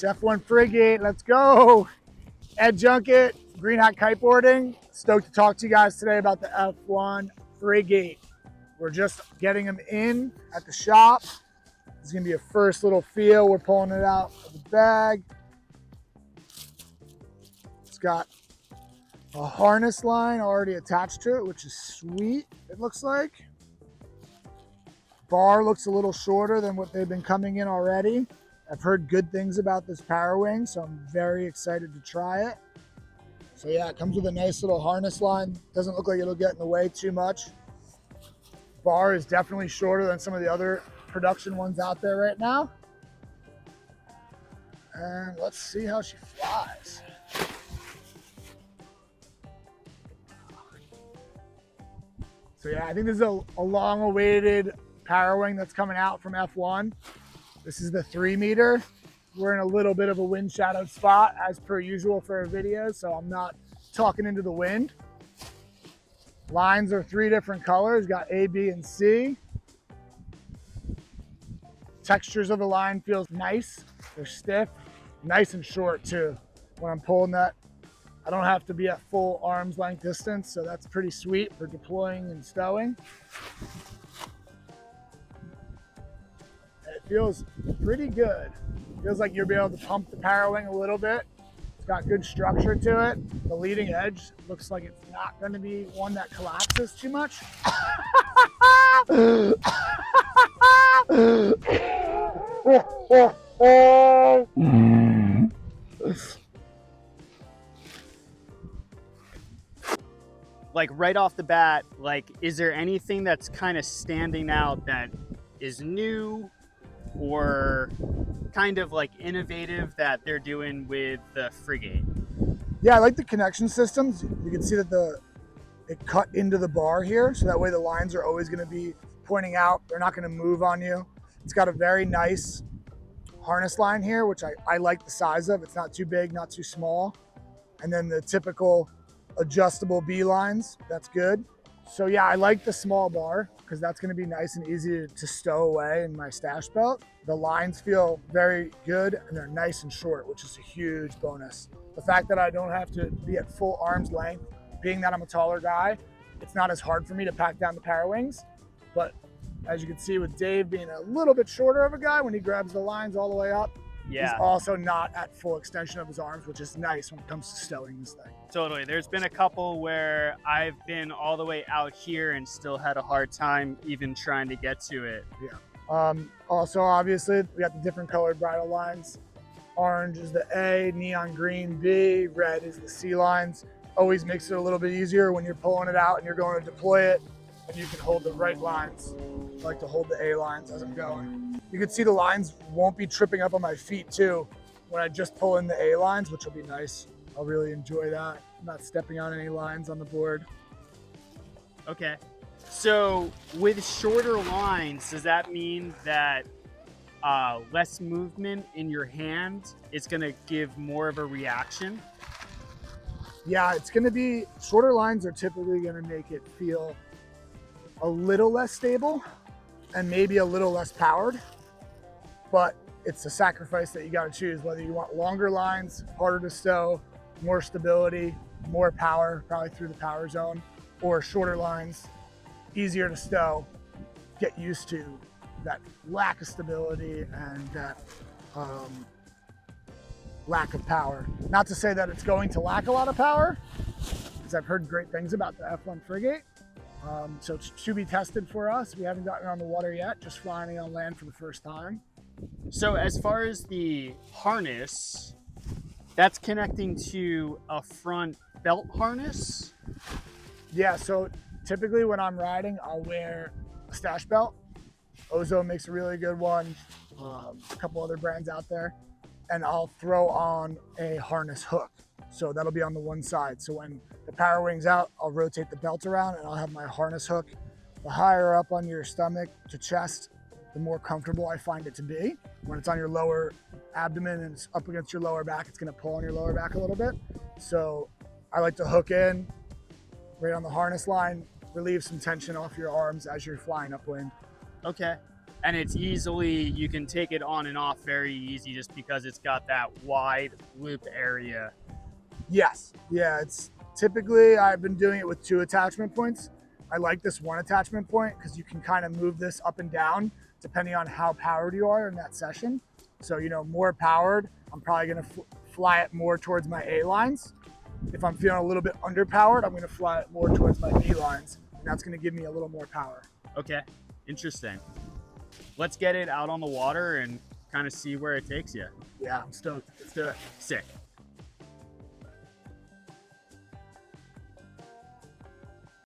It's F-One Frigate, let's go. Ed Junquet, Green Hat Kiteboarding. Stoked to talk to you guys today about the F-One Frigate. We're just getting them in at the shop. This is gonna be a first little feel. We're pulling it out of the bag. It's got a harness line already attached to it, which is sweet, it looks like. Bar looks a little shorter than what they've been coming in already. I've heard good things about this Parawing, so I'm very excited to try it. So yeah, it comes with a nice little harness line. Doesn't look like it'll get in the way too much. Bar is definitely shorter than some of the other production ones out there right now. And let's see how she flies. So yeah, I think this is a long-awaited Parawing that's coming out from F1. This is the 3 meter. We're in a little bit of a wind shadowed spot as per usual for our videos, so I'm not talking into the wind. Lines are 3 different colors, got A, B, and C. Textures of the line feels nice. They're stiff, nice and short too. When I'm pulling that, I don't have to be at full arm's length distance, so that's pretty sweet for deploying and stowing. It feels pretty good. Feels like you'll be able to pump the Parawing a little bit. It's got good structure to it. The leading edge looks like it's not going to be one that collapses too much. Like right off the bat, like, is there anything that's kind of standing out that is new or kind of like innovative that they're doing with the Frigate? Yeah, I like the connection systems. You can see that it cut into the bar here, so that way the lines are always going to be pointing out. They're not going to move on you. It's got a very nice harness line here, which I like the size of. It's not too big, not too small. And then the typical adjustable B lines, that's good. So yeah, I like the small bar because that's going to be nice and easy to stow away in my stash belt. The lines feel very good and they're nice and short, which is a huge bonus. The fact that I don't have to be at full arm's length, being that I'm a taller guy, it's not as hard for me to pack down the Parawings. But as you can see with Dave being a little bit shorter of a guy, when he grabs the lines all the way up, yeah, he's also not at full extension of his arms, which is nice when it comes to stowing this thing. Totally. There's been a couple where I've been all the way out here and still had a hard time even trying to get to it. Yeah. Also, obviously, we got the different colored bridle lines. Orange is the A, neon green B, red is the C lines. Always makes it a little bit easier when you're pulling it out and you're going to deploy it, and you can hold the right lines. I like to hold the A lines as I'm going. You can see the lines won't be tripping up on my feet too when I just pull in the A lines, which will be nice. I'll really enjoy that. I'm not stepping on any lines on the board. Okay. So with shorter lines, does that mean that less movement in your hand is going to give more of a reaction? Yeah, it's going to be, shorter lines are typically going to make it feel a little less stable and maybe a little less powered, but it's a sacrifice that you got to choose, whether you want longer lines, harder to stow, more stability, more power, probably through the power zone, or shorter lines, easier to stow, get used to that lack of stability and that lack of power. Not to say that it's going to lack a lot of power, because I've heard great things about the F-One Frigate. So it's to be tested for us. We haven't gotten on the water yet, just flying on land for the first time. So as far as the harness, that's connecting to a front belt harness? Yeah, so typically when I'm riding, I'll wear a stash belt. Ozo makes a really good one, a couple other brands out there, and I'll throw on a harness hook. So that'll be on the one side. So when the Parawing's out, I'll rotate the belt around and I'll have my harness hook. The higher up on your stomach to chest, the more comfortable I find it to be. When it's on your lower abdomen and it's up against your lower back, it's gonna pull on your lower back a little bit. So I like to hook in right on the harness line, relieve some tension off your arms as you're flying upwind. Okay. And it's easily, you can take it on and off very easy just because it's got that wide loop area. Yes. Yeah, it's typically, I've been doing it with 2 attachment points. I like this 1 attachment point because you can kind of move this up and down depending on how powered you are in that session. So, you know, more powered, I'm probably gonna fly it more towards my A lines. If I'm feeling a little bit underpowered, I'm gonna fly it more towards my B lines, and that's gonna give me a little more power. Okay, interesting. Let's get it out on the water and kind of see where it takes you. Yeah, I'm stoked. Let's do it. Sick.